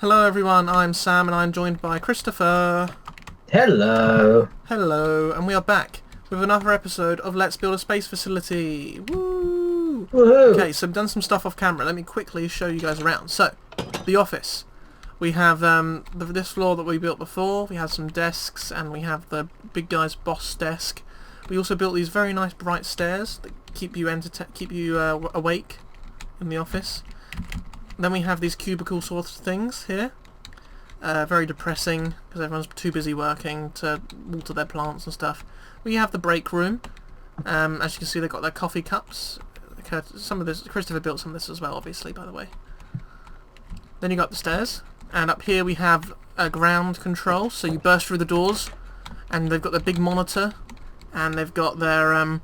Hello everyone, I'm Sam and I'm joined by Christopher. Hello. Hello, and we are back with another episode of Let's Build a Space Facility. Woo! Woohoo. Okay, so I've done some stuff off camera. Let me quickly show you guys around. So, the office. We have this floor that we built before. We have some desks and we have the big guy's boss desk. We also built these very nice bright stairs that keep you awake in the office. Then we have these cubicle sort of things here. Very depressing because everyone's too busy working to water their plants and stuff. We have the break room. As you can see, they've got their coffee cups. Some of this, Christopher built some of this as well, obviously, by the way. Then you got the stairs, and up here we have a ground control. So you burst through the doors, and they've got the big monitor, and they've got their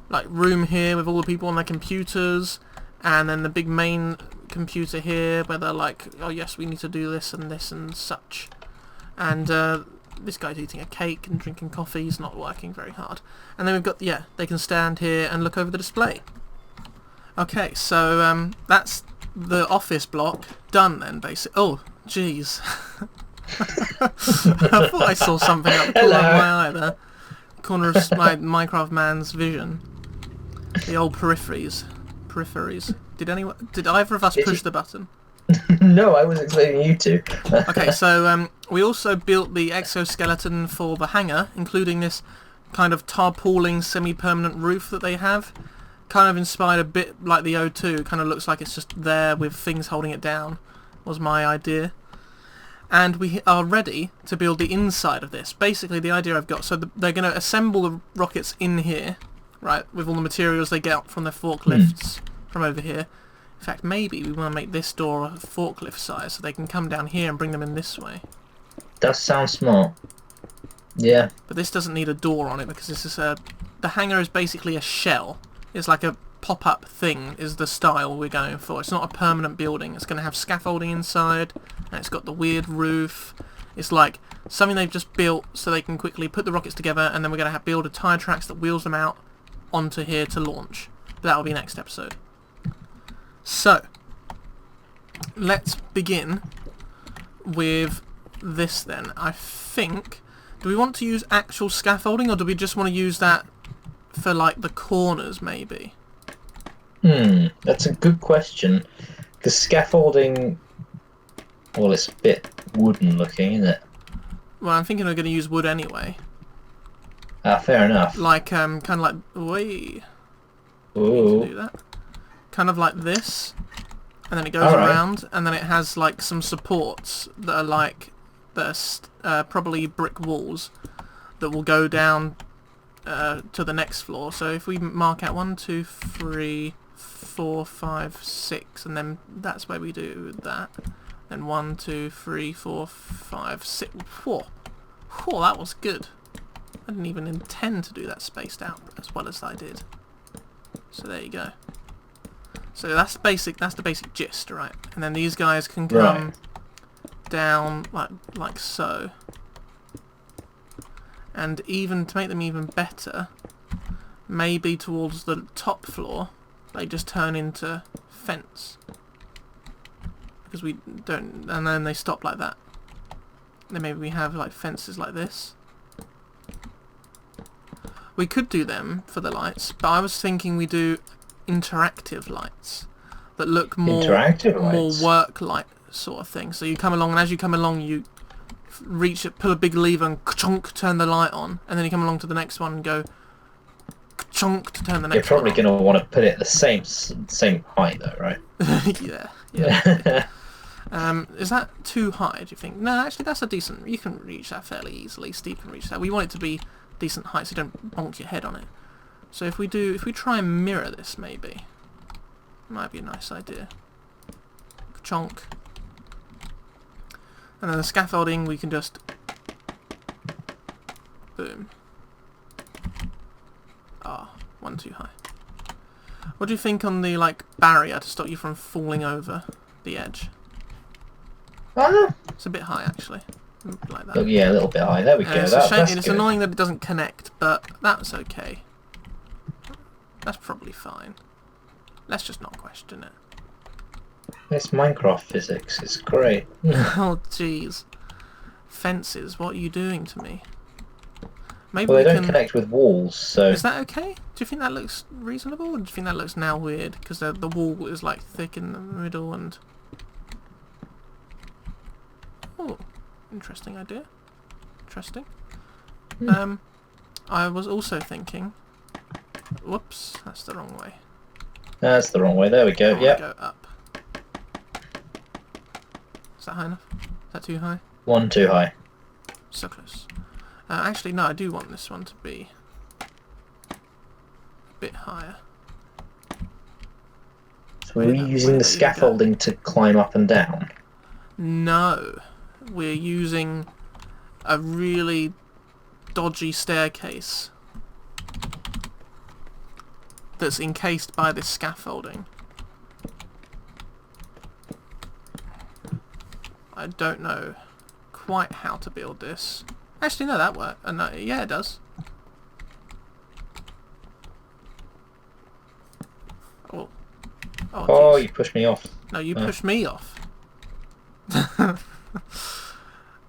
like room here with all the people on their computers, and then the big main computer here where they're like, oh yes, we need to do this and such. And this guy's eating a cake and drinking coffee. He's not working very hard. And then we've got, yeah, they can stand here and look over the display. Okay, so that's the office block done then, basically. Oh, jeez. I thought I saw something up the corner of my eye there. Corner of my Minecraft man's vision. The old peripheries. Did either of us push the button? No, I was expecting you to. Okay, so we also built the exoskeleton for the hangar, including this kind of tarpauling semi-permanent roof that they have. Kind of inspired a bit like the O2. Kind of looks like it's just there with things holding it down, was my idea. And we are ready to build the inside of this. Basically, the idea I've got, so they're going to assemble the rockets in here, right, with all the materials they get from their forklifts from over here. In fact, maybe we want to make this door a forklift size so they can come down here and bring them in this way. That sounds smart. Yeah. But this doesn't need a door on it because this is the hangar is basically a shell. It's like a pop-up thing is the style we're going for. It's not a permanent building. It's going to have scaffolding inside, and it's got the weird roof. It's like something they've just built so they can quickly put the rockets together, and then we're going to build a tyre tracks that wheels them out onto here to launch. But that'll be next episode. So, let's begin with this then. I think, do we want to use actual scaffolding, or do we just want to use that for like the corners maybe? That's a good question. Because scaffolding, well, it's a bit wooden looking, isn't it? Well, I'm thinking we're going to use wood anyway. Ah, fair enough. Like, kind of like, wait, Ooh. do that. Kind of like this, and then it goes Alright. around, and then it has like some supports that are like, probably brick walls that will go down to the next floor. So if we mark out 1, 2, 3, 4, 5, 6, and then that's where we do that. Then 1, 2, 3, 4, 5, 6. Whoa, whoa, that was good. I didn't even intend to do that spaced out as well as I did. So there you go. So that's the basic gist, right? And then these guys can come down like so. And even to make them even better, maybe towards the top floor, they just turn into fence. Because we don't, and then they stop like that. Then maybe we have like fences like this. We could do them for the lights, but I was thinking we do interactive lights that look more work light sort of thing. So you come along, and as you come along, you reach it, pull a big lever, and chunk turn the light on, and then you come along to the next one and go chunk to turn the next. You're probably going to want to put it at the same height, though, right? yeah. Is that too high? Do you think? No, actually, that's a decent. You can reach that fairly easily. Steve can reach that. We want it to be decent height, so you don't bonk your head on it. So if we try and mirror this, maybe, might be a nice idea. Chonk. And then the scaffolding, we can just boom. Ah, one too high. What do you think on the like barrier to stop you from falling over the edge? It's a bit high actually. Like that. Oh, yeah, a little bit high. There we go. It's a shame. It's annoying that it doesn't connect, but that's okay. That's probably fine. Let's just not question it. It's Minecraft physics. It's great. Oh, jeez. Fences, what are you doing to me? Maybe Well, we they don't can... connect with walls, so... Is that okay? Do you think that looks reasonable? Or do you think that looks now weird? Because the wall is like thick in the middle and... Oh, interesting idea. Interesting. I was also thinking... Whoops, that's the wrong way. That's the wrong way. There we I go. want Yep. to go up. Is that high enough? Is that too high? One too high. So close. Actually, no, I do want this one to be a bit higher. So Where we're did that- using where the did that even go? scaffolding to climb up and down. No, we're using a really dodgy staircase that's encased by this scaffolding. I don't know quite how to build this. Actually, no, that worked. No, yeah, it does. Oh, oh, Oh, jeez. you pushed me off. No, you pushed me off.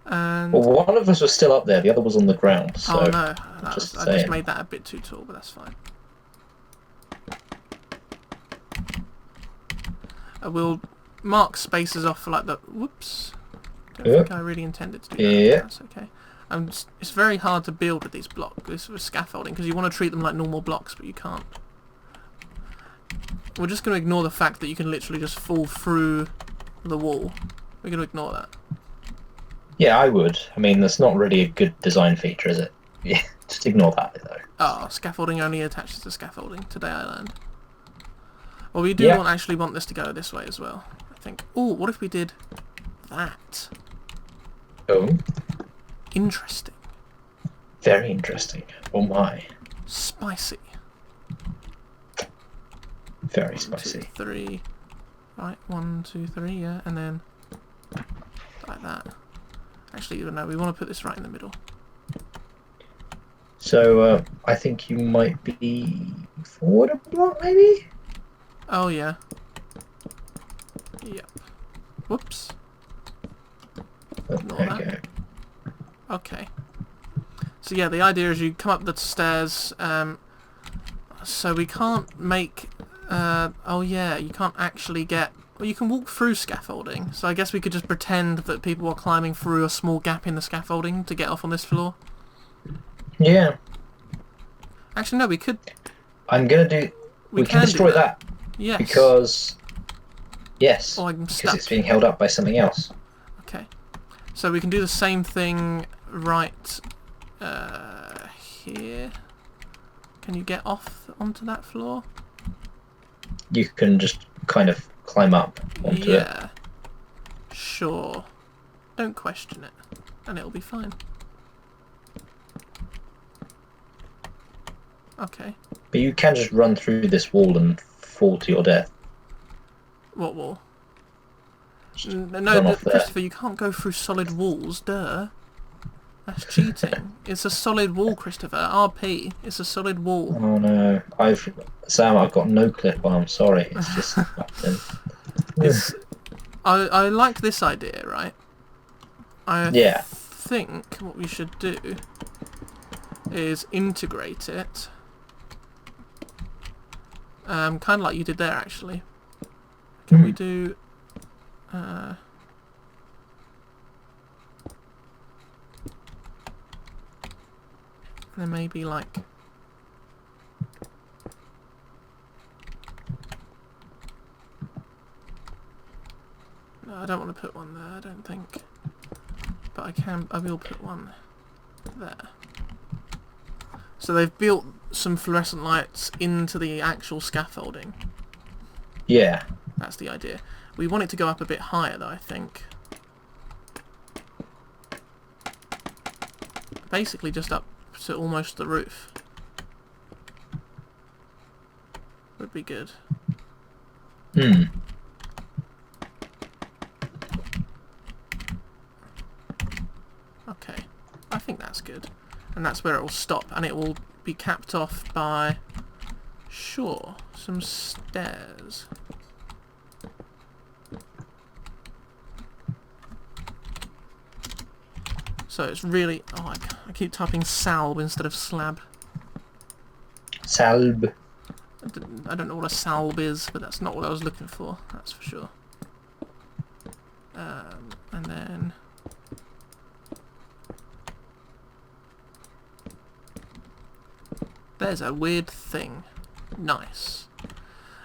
And Well, one of us was still up there. The other was on the ground. So oh no, I I just saying. made that a bit too tall, but that's fine. I will mark spaces off for like the... Whoops. Don't think I really intended to do that. Yeah. That's okay. It's very hard to build with these blocks, with scaffolding, because you want to treat them like normal blocks, but you can't. We're just going to ignore the fact that you can literally just fall through the wall. We're going to ignore that. Yeah, I would. I mean, that's not really a good design feature, is it? Yeah, just ignore that, though. Oh, scaffolding only attaches to scaffolding. Today I learned. Well, we do Yeah. actually want this to go this way as well, I think. Oh, what if we did that? Oh, Interesting. very interesting. Oh my. Spicy. Very 1, 2, spicy. 3. Right, 1, 2, 3, yeah, and then like that. Actually, no, we want to put this right in the middle. So, I think you might be forward a block, maybe? Oh, yeah. Yep. Whoops. Ignore There you that. go. Okay. So yeah, the idea is you come up the stairs, so we can't make... oh yeah, you can't actually get... Well, you can walk through scaffolding, so I guess we could just pretend that people are climbing through a small gap in the scaffolding to get off on this floor. Yeah. Actually, no, we could... I'm gonna do... We can do destroy that. Yes. Because... Yes. Oh, I'm because stuck. it's being held up by something else. Okay. So we can do the same thing right here. Can you get off onto that floor? You can just kind of climb up onto it. Yeah. Sure. Don't question it. And it'll be fine. Okay. But you can just run through this wall and fall to your death. What wall? Just No, run off there. Christopher, you can't go through solid walls, duh. That's cheating. It's a solid wall, Christopher. RP. It's a solid wall. Oh no. Sam, I've got no clip on, I'm sorry. It's just It's, I like this idea, right? I Yeah. think what we should do is integrate it. Kind of like you did there, actually. Can we do... and then maybe like... No, I don't want to put one there, I don't think. But I will put one there. So they've built some fluorescent lights into the actual scaffolding. Yeah. That's the idea. We want it to go up a bit higher though, I think. Basically just up to almost the roof. Would be good. Hmm. Okay. I think that's good. And that's where it will stop, and it will be capped off by... Sure, some stairs. So it's really... Oh, I keep typing salb instead of slab. Salb. I don't know what a salb is, but that's not what I was looking for. That's for sure. And then... There's a weird thing. Nice.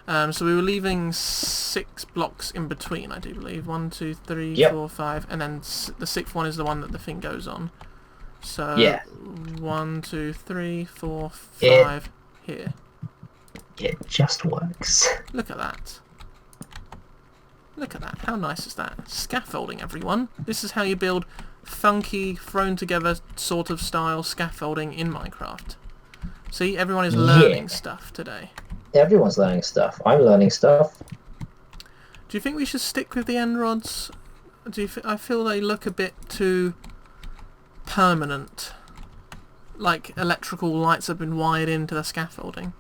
So we were leaving 6 blocks in between, I do believe. 1, 2, 3, Yep. 4, 5, and then the 6th one is the one that the thing goes on. So Yeah. 1, 2, 3, 4, 5 here. It just works. Look at that. Look at that. How nice is that? Scaffolding, everyone. This is how you build funky, thrown together sort of style scaffolding in Minecraft. See, everyone is learning stuff today. Everyone's learning stuff. I'm learning stuff. Do you think we should stick with the end rods? I feel they look a bit too permanent. Like electrical lights have been wired into the scaffolding.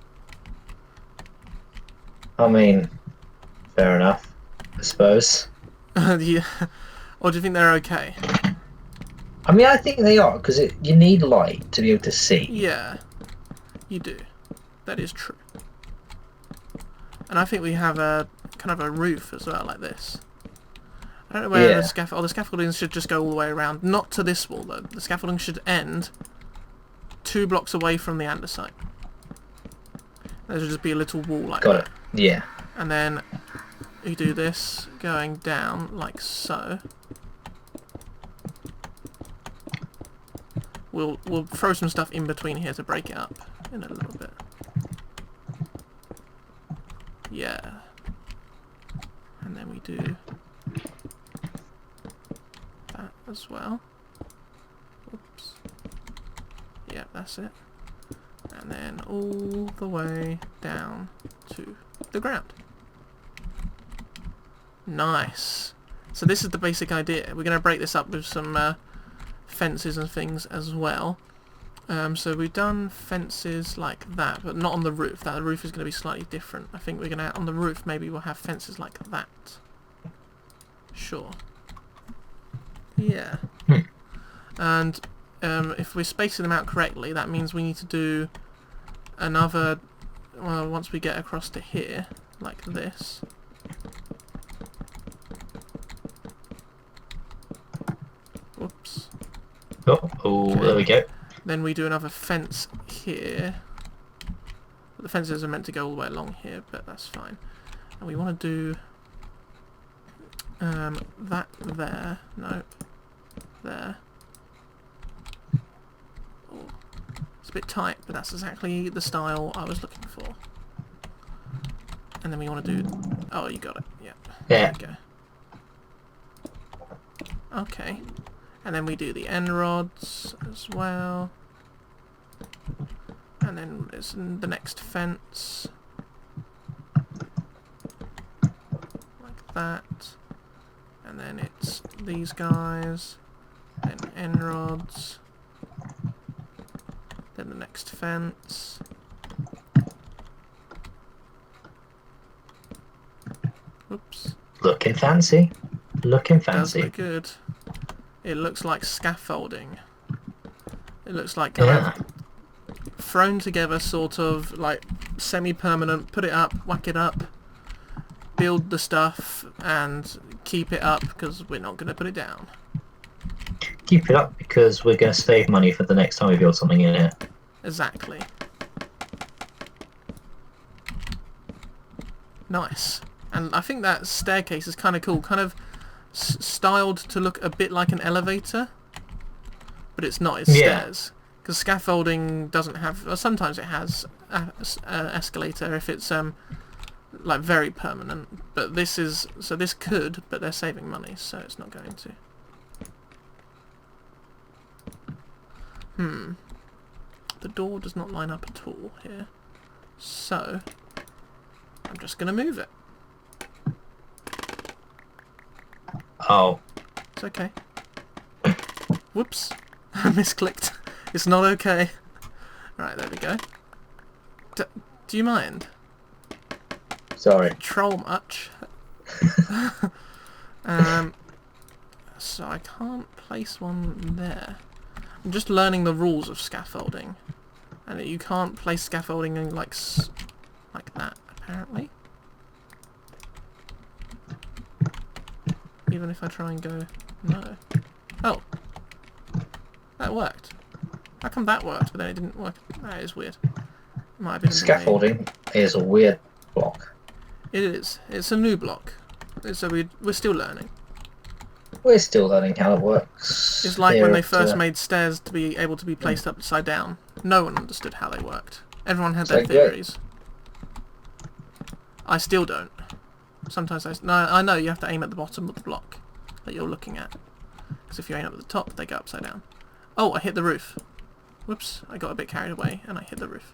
I mean, fair enough, I suppose. Yeah. Or do you think they're okay? I mean, I think they are, because you need light to be able to see. Yeah, you do. That is true. And I think we have a kind of a roof as well, like this. I don't know where the scaffolding should just go all the way around. Not to this wall, though. The scaffolding should end 2 blocks away from the andesite. There should just be a little wall like that. Got it. Yeah. And then you do this going down like so. We'll throw some stuff in between here to break it up in a little bit. Yeah. And then we do that as well. Oops. Yeah, that's it. And then all the way down to the ground. Nice. So this is the basic idea. We're going to break this up with some fences and things as well. So we've done fences like that, but not on the roof. The roof is going to be slightly different. I think we're going to, on the roof, maybe we'll have fences like that. Sure. Yeah. And if we're spacing them out correctly, that means we need to do another, well, once we get across to here, like this. Whoops. Oh, there we go. Then we do another fence here. The fences are meant to go all the way along here, but that's fine. And we want to do that there. No. There. Oh, it's a bit tight, but that's exactly the style I was looking for. And then we want to do... Oh, you got it. Yeah. Yeah. There we go. Okay. And then we do the end rods as well. And then there's the next fence. Like that. And then it's these guys. Then end rods. Then the next fence. Oops. Looking fancy. Looking Does fancy. look good. It looks like scaffolding. It looks like kind of thrown together, sort of like semi-permanent. Put it up, whack it up, build the stuff, and keep it up because we're not going to put it down. Keep it up because we're going to save money for the next time we build something in it. Exactly. Nice. And I think that staircase is kind of cool. Kind of styled to look a bit like an elevator, but it's not. It's stairs. Because scaffolding doesn't have. Well, sometimes it has an escalator if it's like very permanent. But this is so this could, but they're saving money, so it's not going to. The door does not line up at all here, so I'm just gonna move it. Oh. It's okay. Whoops. I misclicked. It's not okay. Right, there we go. Do you mind? Sorry. Troll much? So I can't place one there. I'm just learning the rules of scaffolding. And you can't place scaffolding in like that, apparently. Even if I try and go... No. Oh. That worked. How come that worked, but then it didn't work? That is weird. Might have been Scaffolding is a weird block. It is. It's a new block. So we're still learning. We're still learning how it works. It's like when they first made stairs to be able to be placed upside down. No one understood how they worked. Everyone had their theories. I still don't. Sometimes I know you have to aim at the bottom of the block that you're looking at. Because if you aim at the top, they go upside down. Oh, I hit the roof. Whoops, I got a bit carried away and I hit the roof.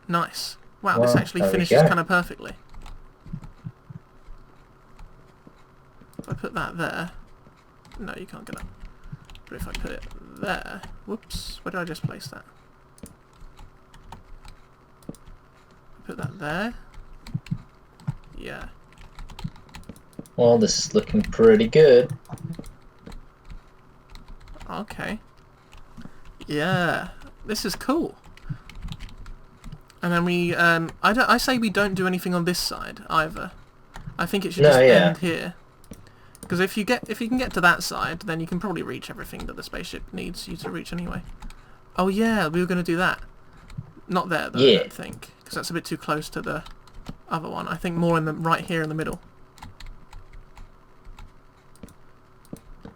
Nice. Wow, this actually finishes kind of perfectly. If I put that there... No, you can't get up. But if I put it there... Whoops, where did I just place that? Put that there. Yeah. Well, this is looking pretty good. Okay. Yeah, this is cool. And then we, I say we don't do anything on this side either. I think it should just end here. Because if you can get to that side, then you can probably reach everything that the spaceship needs you to reach anyway. Oh yeah, we were going to do that. Not there though, I don't think, because that's a bit too close to the other one. I think more in the right here in the middle.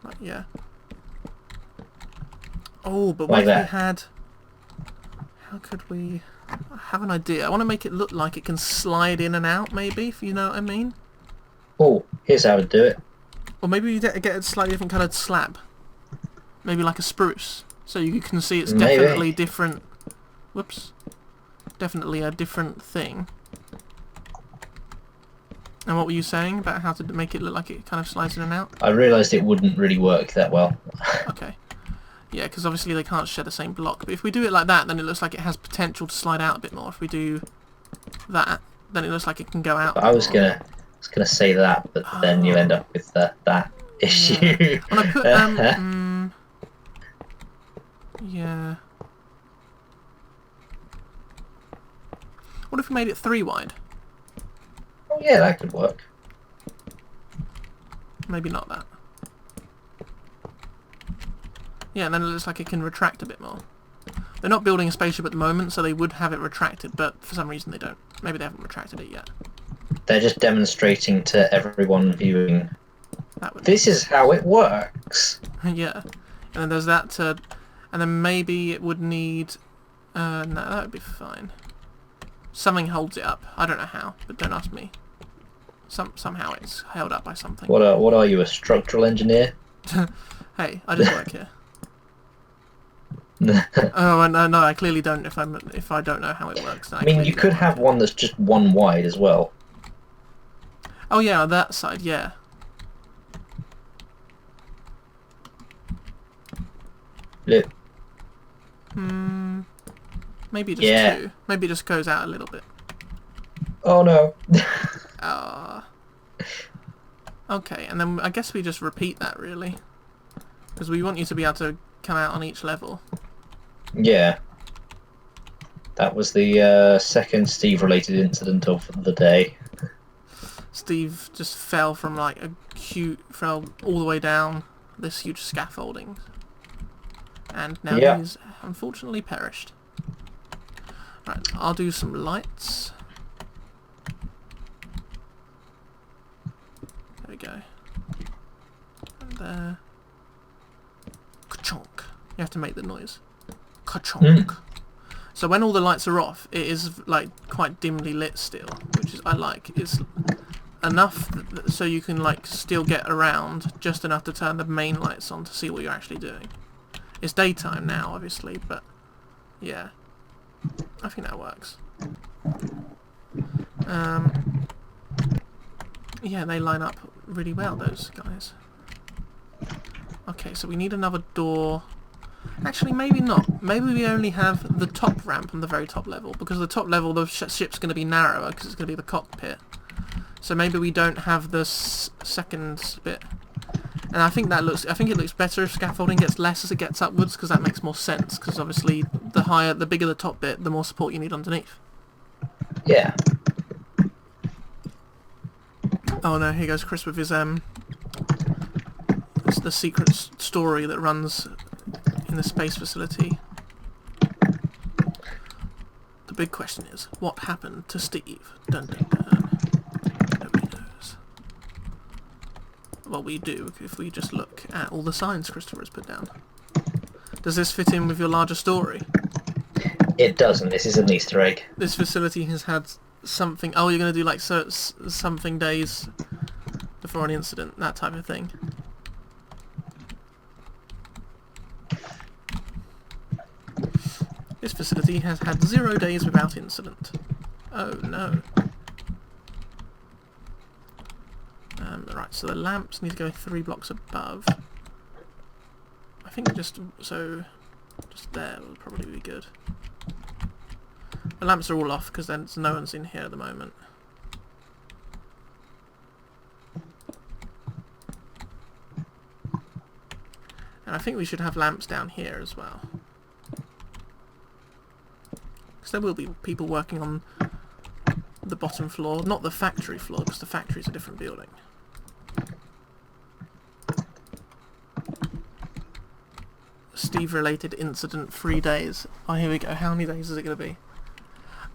Like, yeah. Oh, but what if we had... How could we... I have an idea. I want to make it look like it can slide in and out, maybe, if you know what I mean. Oh, here's how to do it. Or maybe you get a slightly different coloured slab. Maybe like a spruce. So you can see it's definitely different... Whoops. Definitely a different thing. And what were you saying about how to make it look like it kind of slides in and out? I realised it wouldn't really work that well. Okay. Yeah, because obviously they can't share the same block. But if we do it like that, then it looks like it has potential to slide out a bit more. If we do that, then it looks like it can go out. I was gonna say that, but then you end up with that issue. Yeah. When I put yeah. What if we made it 3 wide? Oh yeah, that could work. Maybe not that. Yeah, and then it looks like it can retract a bit more. They're not building a spaceship at the moment, so they would have it retracted, but for some reason they don't. Maybe they haven't retracted it yet. They're just demonstrating to everyone viewing. This is how it works. Yeah. And then there's that to... And then maybe it would need... no, that would be fine. Something holds it up. I don't know how, but don't ask me. Somehow it's held up by something. What are you, a structural engineer? Hey, I just work here. Oh no, I clearly don't. If I don't know how it works, then I mean, you could have one that's just 1 wide as well. Oh yeah, on that side, yeah. Look. Maybe just 2. Maybe it just goes out a little bit. Oh no. Okay, and then I guess we just repeat that really, because we want you to be able to come out on each level. Yeah. That was the second Steve-related incident of the day. Steve just fell from like fell all the way down this huge scaffolding, and now he's unfortunately perished. Right, I'll do some lights. There we go. And there. Ka-chonk. You have to make the noise. Ka-chonk. So when all the lights are off, it is like quite dimly lit still, which is I like. It's enough so you can like still get around, just enough to turn the main lights on to see what you're actually doing. It's daytime now, obviously, but yeah, I think that works. Yeah, they line up really well, those guys. Okay, so we need another door. Actually, maybe not. Maybe we only have the top ramp on the very top level, because the top level the ship's going to be narrower because it's going to be the cockpit. So maybe we don't have the second bit. And I think it looks better if scaffolding gets less as it gets upwards, because that makes more sense. Because obviously, the bigger the top bit, the more support you need underneath. Yeah. Oh no! Here goes Chris with his it's the secret story that runs in the space facility. The big question is, what happened to Steve? Dun dun dun. Nobody knows. Well, we do if we just look at all the signs Christopher has put down. Does this fit in with your larger story? It doesn't. This is an Easter egg. This facility has had something... Oh, you're going to do like something days before an incident, that type of thing. This facility has had 0 days without incident. Oh no. Right, so the lamps need to go 3 blocks above. I think just there would probably be good. The lamps are all off because there's no one's in here at the moment. And I think we should have lamps down here as well. Because there will be people working on the bottom floor, not the factory floor, because the factory is a different building. Steve-related incident, 3 days. Oh, here we go. How many days is it going to be?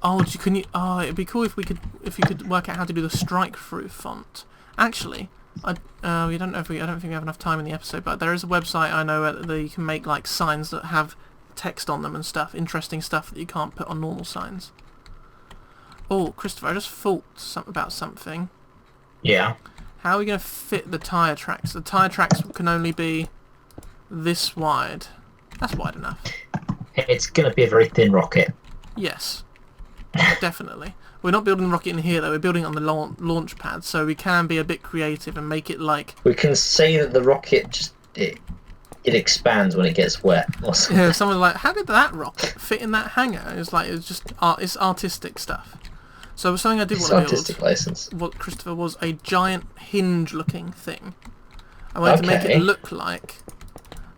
Oh, can you? Oh, it'd be cool if you could work out how to do the strike-through font. Actually, I don't think we have enough time in the episode, but there is a website I know that you can make like signs that have text on them and stuff, interesting stuff that you can't put on normal signs. Oh, Christopher, I just thought about something. Yeah. How are we going to fit the tyre tracks? The tyre tracks can only be this wide. That's wide enough. It's going to be a very thin rocket. Yes. Definitely. We're not building the rocket in here though, we're building it on the launch pad, so we can be a bit creative and make it like... We can say that the rocket just... It expands when it gets wet. Or something. Yeah, someone's like, how did that rocket fit in that hangar? It's like, it's just it's artistic stuff. So something I did want to build... artistic license. What, Christopher, was a giant hinge-looking thing. I wanted to make it look like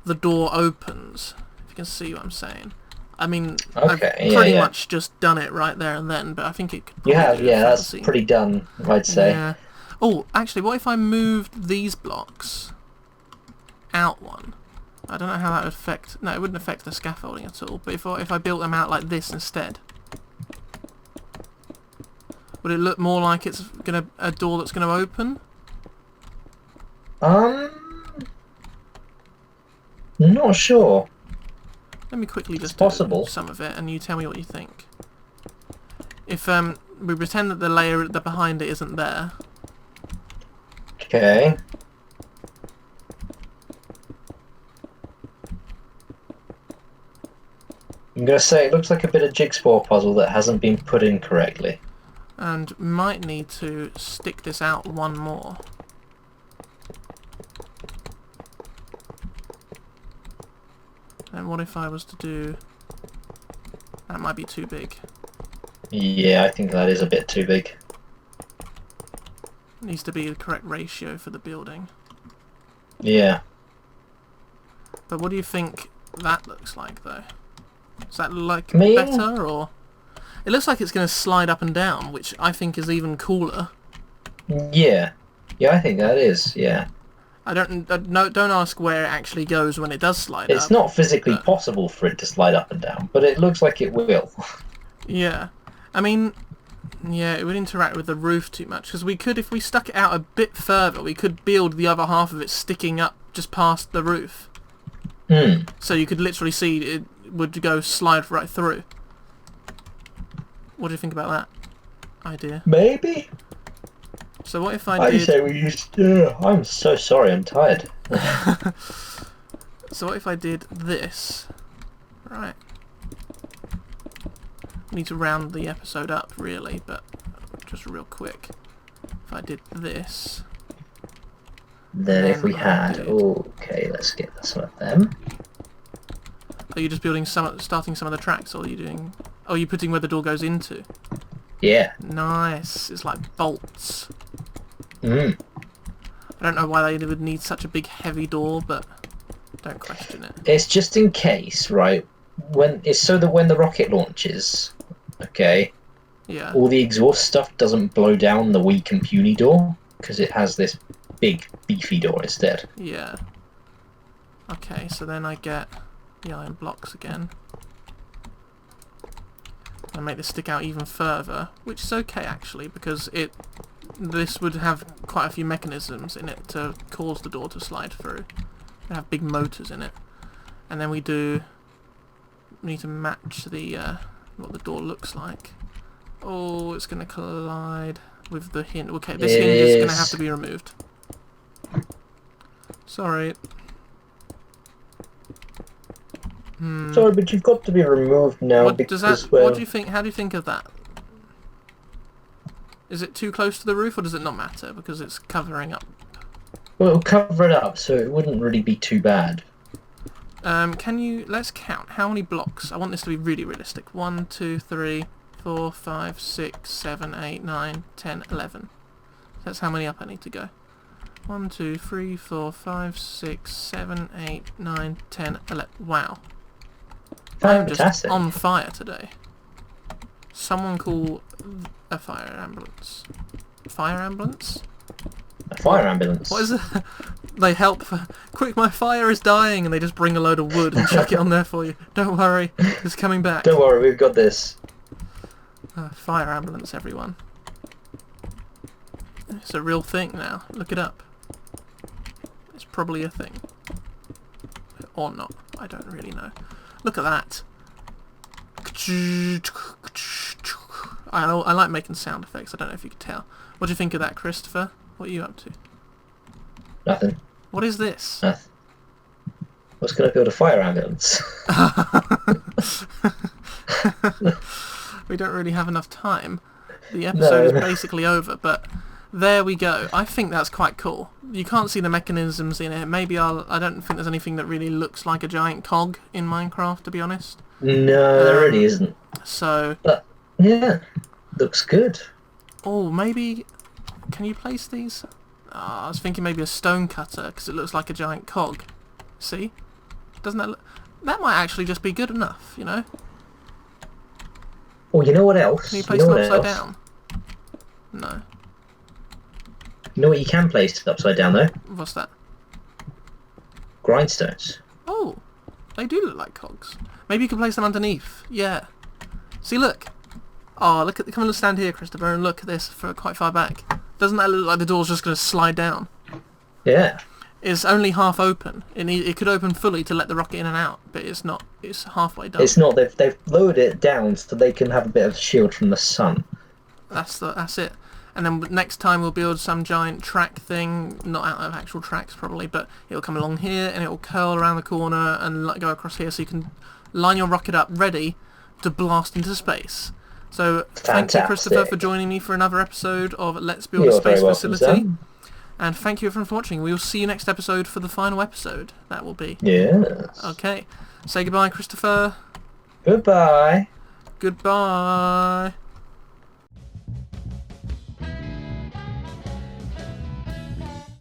the door opens, if you can see what I'm saying. I mean, I've pretty much just done it right there and then, but I think it could probably that's pretty done, I'd say. Yeah. Oh, actually, what if I moved these blocks out one? I don't know how that would affect... No, it wouldn't affect the scaffolding at all, but if I built them out like this instead, would it look more like it's a door that's gonna open? Not sure. Let me quickly just do some of it, and you tell me what you think. If we pretend that the layer behind it isn't there. Okay. I'm gonna say it looks like a bit of jigsaw puzzle that hasn't been put in correctly. And might need to stick this out one more. And what if I was to do... That might be too big. Yeah, I think that is a bit too big. Needs to be the correct ratio for the building. Yeah. But what do you think that looks like, though? Does that look like better, or...? It looks like it's going to slide up and down, which I think is even cooler. Yeah. Yeah, I think that is, yeah. Don't ask where it actually goes when it does slide up. It's not physically possible for it to slide up and down, but it looks like it will. Yeah. I mean, yeah, it would interact with the roof too much, because we could, if we stuck it out a bit further, we could build the other half of it sticking up just past the roof. So you could literally see it would slide right through. What do you think about that idea? Maybe. So what if I did... say we used... I'm so sorry, I'm tired. So what if I did this? Right. I need to round the episode up, really, but just real quick. If I did this... Then if we had... Okay, let's get some of them. Are you just building starting some of the tracks, or are you doing... Oh, you're putting where the door goes into? Yeah. Nice. It's like bolts. Mm. I don't know why they would need such a big heavy door, but don't question it. It's just in case, right? When it's so that when the rocket launches, okay, Yeah. all the exhaust stuff doesn't blow down the weak and puny door because it has this big beefy door instead. Yeah. Okay, so then I get the iron blocks again. I make this stick out even further, which is okay actually, because this would have quite a few mechanisms in it to cause the door to slide through. They have big motors in it, and then we need to match the what the door looks like. Oh, it's going to collide with the hinge. Okay, this hinge is going to have to be removed. Sorry. Sorry, but you've got to be removed now What because does that? well, What do you think? How do you think of that? Is it too close to the roof, or does it not matter because it's covering up? well, it'll cover it up, so it wouldn't really be too bad. Let's count how many blocks. I want this to be really realistic. 1, 2, 3, 4, 5, 6, 7, 8, 9, 10, 11. That's how many up I need to go. 1, 2, 3, 4, 5, 6, 7, 8, 9, 10, 11. Wow. I'm just Fantastic. on fire today. Someone call a fire ambulance. Fire ambulance? A fire ambulance. What is it? They help. Quick, my fire is dying, and they just bring a load of wood and chuck it on there for you. Don't worry, it's coming back. Don't worry, we've got this. Fire ambulance, everyone. It's a real thing now. Look it up. It's probably a thing. Or not. I don't really know. Look at that. I like making sound effects. I don't know if you could tell. What do you think of that, Christopher? What are you up to? Nothing. What is this? Nothing. What's going to build a fire ambulance? We don't really have enough time. The episode No. is basically over, but there we go. I think that's quite cool. You can't see the mechanisms in it. Maybe I don't think there's anything that really looks like a giant cog in Minecraft, to be honest. No, there really isn't. So, But, yeah, looks good. oh, maybe... Can you place these? I was thinking maybe a stone cutter, because it looks like a giant cog. See? Doesn't that look... That might actually just be good enough, you know? Oh, you know what else? Can you place them upside down? No. You know what you can place upside down, though? What's that? Grindstones. Oh, they do look like cogs. Maybe you can place them underneath. Yeah. See, look. Oh, look at... Come and stand here, Christopher, and look at this for quite far back. Doesn't that look like the door's just going to slide down? Yeah. It's only half open. It could open fully to let the rocket in and out, but it's not. It's halfway done. It's not. They've lowered it down so they can have a bit of shield from the sun. That's it. And then next time we'll build some giant track thing, not out of actual tracks probably, but it'll come along here and it'll curl around the corner and go across here, so you can line your rocket up ready to blast into space. So thank you, Christopher, for joining me for another episode of Let's Build a Space Facility. Sam. And thank you everyone for watching. We will see you next episode for the final episode. That will be. Yes. Okay. Say goodbye, Christopher. Goodbye. Goodbye.